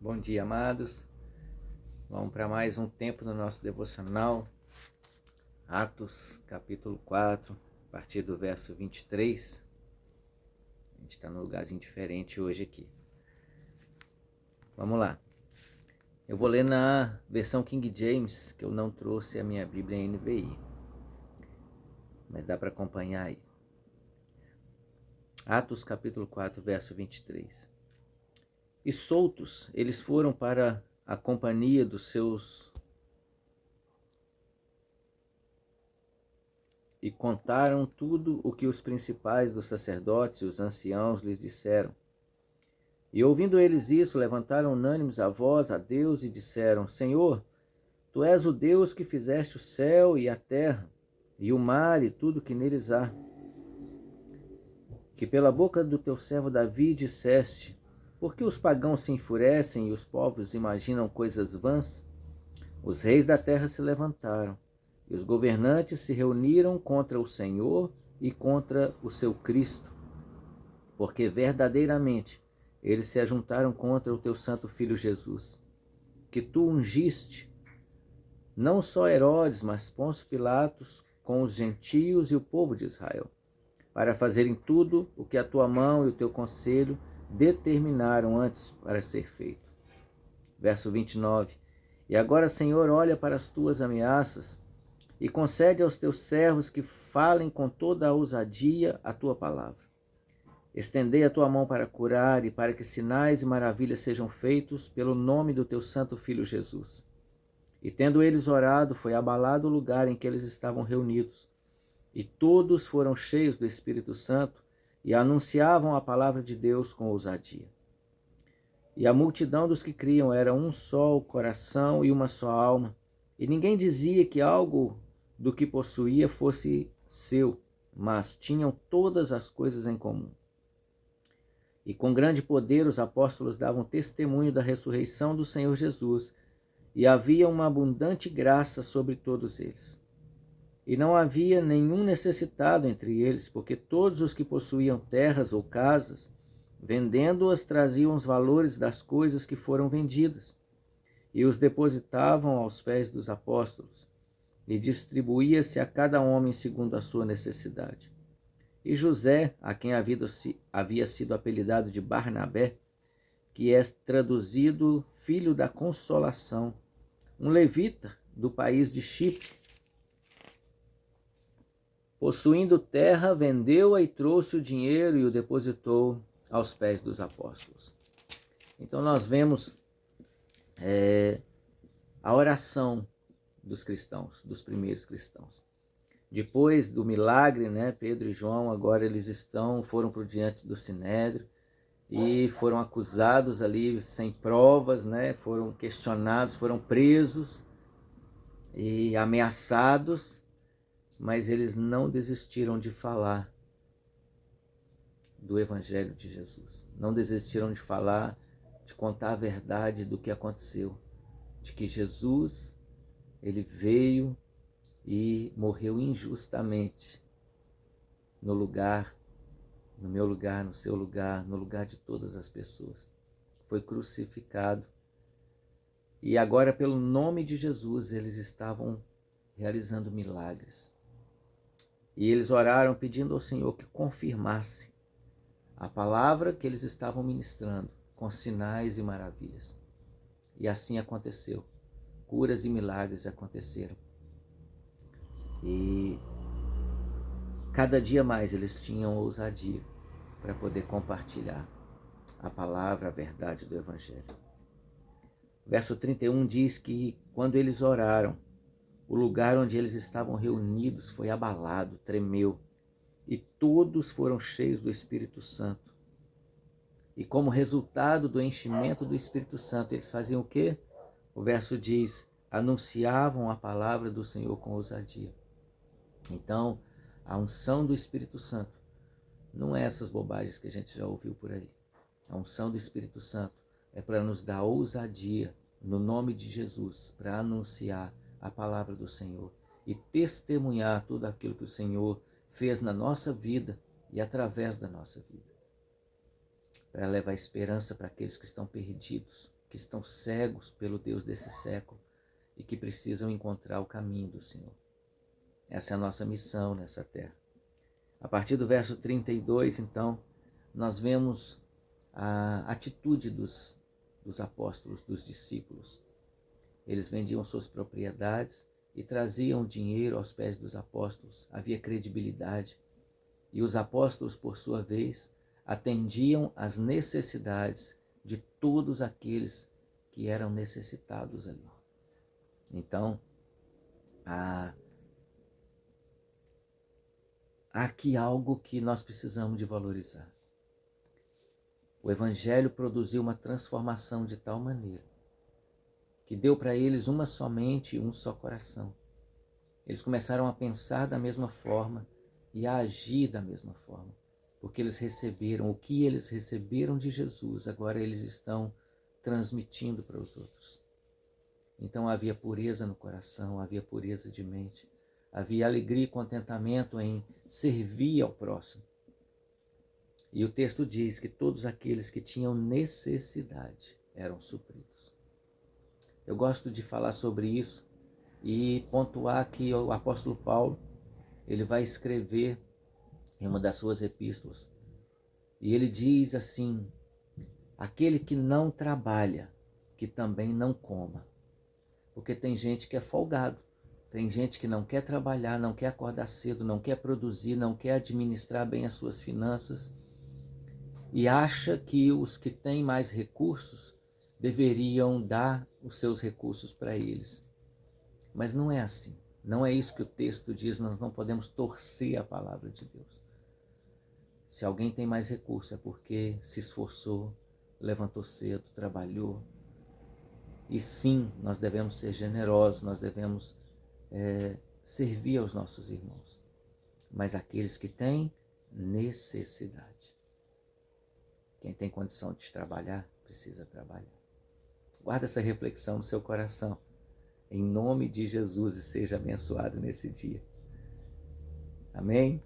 Bom dia, amados. Vamos para mais um tempo no nosso devocional. Atos, capítulo 4, a partir do verso 23. A gente está num lugarzinho diferente hoje aqui. Vamos lá. Eu vou ler na versão King James, que eu não trouxe a minha Bíblia em NVI. Mas dá para acompanhar aí. Atos, capítulo 4, verso 23. E soltos, eles foram para a companhia dos seus e contaram tudo o que os principais dos sacerdotes e os anciãos lhes disseram. E ouvindo eles isso, levantaram unânimes a voz a Deus e disseram: Senhor, tu és o Deus que fizeste o céu e a terra, e o mar e tudo que neles há. Que pela boca do teu servo Davi disseste: por que os pagãos se enfurecem e os povos imaginam coisas vãs? Os reis da terra se levantaram, e os governantes se reuniram contra o Senhor e contra o seu Cristo, porque verdadeiramente eles se ajuntaram contra o teu santo filho Jesus, que tu ungiste, não só Herodes, mas Pôncio Pilatos, com os gentios e o povo de Israel, para fazerem tudo o que a tua mão e o teu conselho determinaram antes para ser feito. Verso 29. E agora, Senhor, olha para as tuas ameaças e concede aos teus servos que falem com toda a ousadia a tua palavra. Estendei a tua mão para curar e para que sinais e maravilhas sejam feitos pelo nome do teu santo Filho Jesus. E tendo eles orado, foi abalado o lugar em que eles estavam reunidos. E todos foram cheios do Espírito Santo e anunciavam a palavra de Deus com ousadia. E a multidão dos que criam era um só o coração e uma só alma. E ninguém dizia que algo do que possuía fosse seu, mas tinham todas as coisas em comum. E com grande poder os apóstolos davam testemunho da ressurreição do Senhor Jesus, e havia uma abundante graça sobre todos eles. E não havia nenhum necessitado entre eles, porque todos os que possuíam terras ou casas, vendendo-as, traziam os valores das coisas que foram vendidas, e os depositavam aos pés dos apóstolos, e distribuía-se a cada homem segundo a sua necessidade. E José, a quem havia sido apelidado de Barnabé, que é traduzido Filho da Consolação, um levita do país de Chipre, possuindo terra, vendeu-a e trouxe o dinheiro e o depositou aos pés dos apóstolos. Então nós vemos a oração dos cristãos, dos primeiros cristãos. Depois do milagre, Pedro e João agora foram por diante do Sinédrio e foram acusados ali sem provas, foram questionados, foram presos e ameaçados, mas eles não desistiram de falar do Evangelho de Jesus. Não desistiram de falar, de contar a verdade do que aconteceu, de que Jesus, ele veio e morreu injustamente no lugar, no meu lugar, no seu lugar, no lugar de todas as pessoas. Foi crucificado. E agora, pelo nome de Jesus, eles estavam realizando milagres. E eles oraram pedindo ao Senhor que confirmasse a palavra que eles estavam ministrando com sinais e maravilhas. E assim aconteceu. Curas e milagres aconteceram. E cada dia mais eles tinham ousadia para poder compartilhar a palavra, a verdade do Evangelho. Verso 31 diz que quando eles oraram, o lugar onde eles estavam reunidos foi abalado, tremeu, e todos foram cheios do Espírito Santo. E como resultado do enchimento do Espírito Santo, eles faziam o quê? O verso diz: anunciavam a palavra do Senhor com ousadia. Então, a unção do Espírito Santo não é essas bobagens que a gente já ouviu por aí. A unção do Espírito Santo é para nos dar ousadia no nome de Jesus, para anunciar a palavra do Senhor e testemunhar tudo aquilo que o Senhor fez na nossa vida e através da nossa vida, para levar esperança para aqueles que estão perdidos, que estão cegos pelo Deus desse século e que precisam encontrar o caminho do Senhor. Essa é a nossa missão nessa terra. A partir do verso 32, então, nós vemos a atitude dos apóstolos, dos discípulos. Eles vendiam suas propriedades e traziam dinheiro aos pés dos apóstolos. Havia credibilidade. E os apóstolos, por sua vez, atendiam às necessidades de todos aqueles que eram necessitados ali. Então, há aqui algo que nós precisamos de valorizar. O Evangelho produziu uma transformação de tal maneira que deu para eles uma só mente e um só coração. Eles começaram a pensar da mesma forma e a agir da mesma forma, porque eles receberam o que eles receberam de Jesus, agora eles estão transmitindo para os outros. Então havia pureza no coração, havia pureza de mente, havia alegria e contentamento em servir ao próximo. E o texto diz que todos aqueles que tinham necessidade eram supridos. Eu gosto de falar sobre isso e pontuar que o apóstolo Paulo, ele vai escrever em uma das suas epístolas, e ele diz assim: aquele que não trabalha, que também não coma. Porque tem gente que é folgado, tem gente que não quer trabalhar, não quer acordar cedo, não quer produzir, não quer administrar bem as suas finanças e acha que os que têm mais recursos deveriam dar os seus recursos para eles. Mas não é assim. Não é isso que o texto diz, nós não podemos torcer a palavra de Deus. Se alguém tem mais recurso é porque se esforçou, levantou cedo, trabalhou. E sim, nós devemos ser generosos, nós devemos servir aos nossos irmãos. Mas aqueles que têm necessidade. Quem tem condição de trabalhar, precisa trabalhar. Guarda essa reflexão no seu coração. Em nome de Jesus, e seja abençoado nesse dia. Amém?